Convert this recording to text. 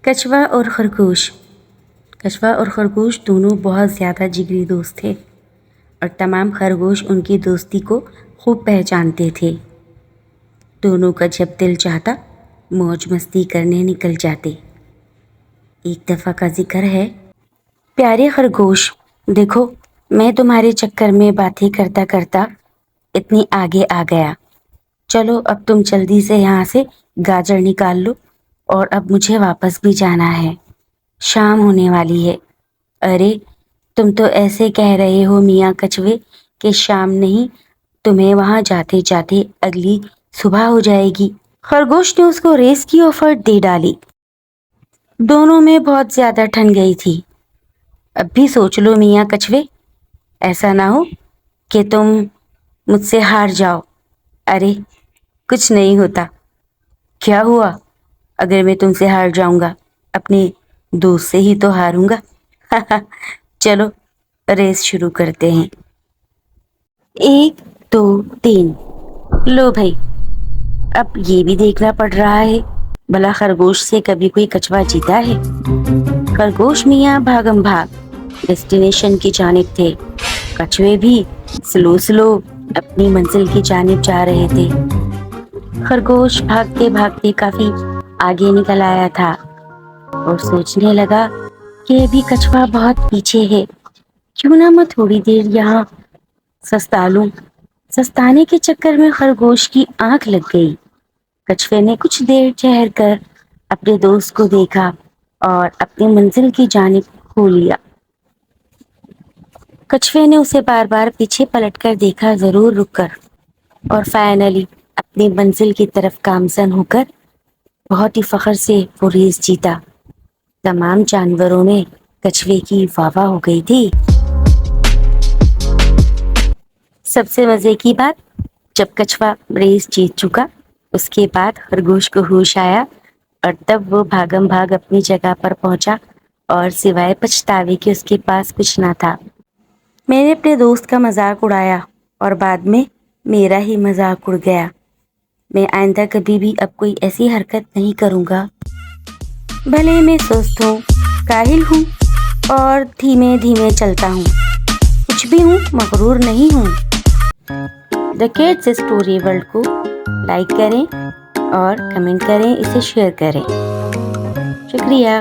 کچھوا اور خرگوش کچھوا اور خرگوش دونوں بہت زیادہ جگری دوست تھے اور تمام خرگوش ان کی دوستی کو خوب پہچانتے تھے۔ دونوں کا جب دل چاہتا موج مستی کرنے نکل جاتے۔ ایک دفعہ کا ذکر ہے، پیارے خرگوش دیکھو، میں تمہارے چکر میں باتیں کرتا کرتا اتنی آگے آ گیا۔ چلو اب تم جلدی سے یہاں سے گاجر نکال لو، اور اب مجھے واپس بھی جانا ہے، شام ہونے والی ہے۔ ارے تم تو ایسے کہہ رہے ہو میاں کچھوے کہ شام نہیں، تمہیں وہاں جاتے جاتے اگلی صبح ہو جائے گی۔ خرگوش نے اس کو ریس کی آفر دے ڈالی۔ دونوں میں بہت زیادہ ٹھن گئی تھی۔ اب بھی سوچ لو میاں کچھوے، ایسا نہ ہو کہ تم مجھ سے ہار جاؤ۔ ارے کچھ نہیں ہوتا، کیا ہوا اگر میں تم سے ہار جاؤں گا؟ اپنے دوست سے ہی تو ہاروں گا۔ چلو ریس شروع کرتے ہیں۔ 1 2 3۔ لو بھائی، اب یہ بھی دیکھنا پڑ رہا ہے بھلا خرگوش سے کبھی کوئی کچھوا جیتا ہے؟ خرگوش میاں بھاگم بھاگ ڈیسٹینیشن کی جانب تھے، کچھوے بھی سلو اپنی منزل کی جانب جا رہے تھے۔ خرگوش بھاگتے بھاگتے کافی آگے نکل آیا تھا اور سوچنے لگا کہ ابھی کچھوا بہت پیچھے ہے، کیوں نہ میں تھوڑی دیر یہاں سستا لوں۔ سستانے کے چکر میں خرگوش کی آنکھ لگ گئی۔ کچھوے نے کچھ دیر ٹھہر کر اپنے دوست کو دیکھا اور اپنی منزل کی جانب کھو لیا۔ کچھوے نے اسے بار بار پیچھے پلٹ کر دیکھا، ضرور رک کر، اور فائنلی اپنی منزل کی طرف گامزن ہو کر بہت ہی فخر سے وہ ریس جیتا۔ تمام جانوروں میں کچھوے کی واہ واہ ہو گئی تھی۔ سب سے مزے کی بات، جب کچھوا ریس جیت چکا، اس کے بعد خرگوش کو ہوش آیا اور تب وہ بھاگم بھاگ اپنی جگہ پر پہنچا اور سوائے پچھتاوے کے اس کے پاس کچھ نہ تھا۔ میں نے اپنے دوست کا مذاق اڑایا اور بعد میں میرا ہی مذاق اڑ گیا۔ میں آئندہ کبھی بھی اب کوئی ایسی حرکت نہیں کروں گا۔ بھلے میں سست ہوں، کاہل ہوں اور دھیمے دھیمے چلتا ہوں، کچھ بھی ہوں، مغرور نہیں ہوں۔ دا کڈز اسٹوری ورلڈ کو لائک کریں اور کمنٹ کریں، اسے شیئر کریں۔ شکریہ۔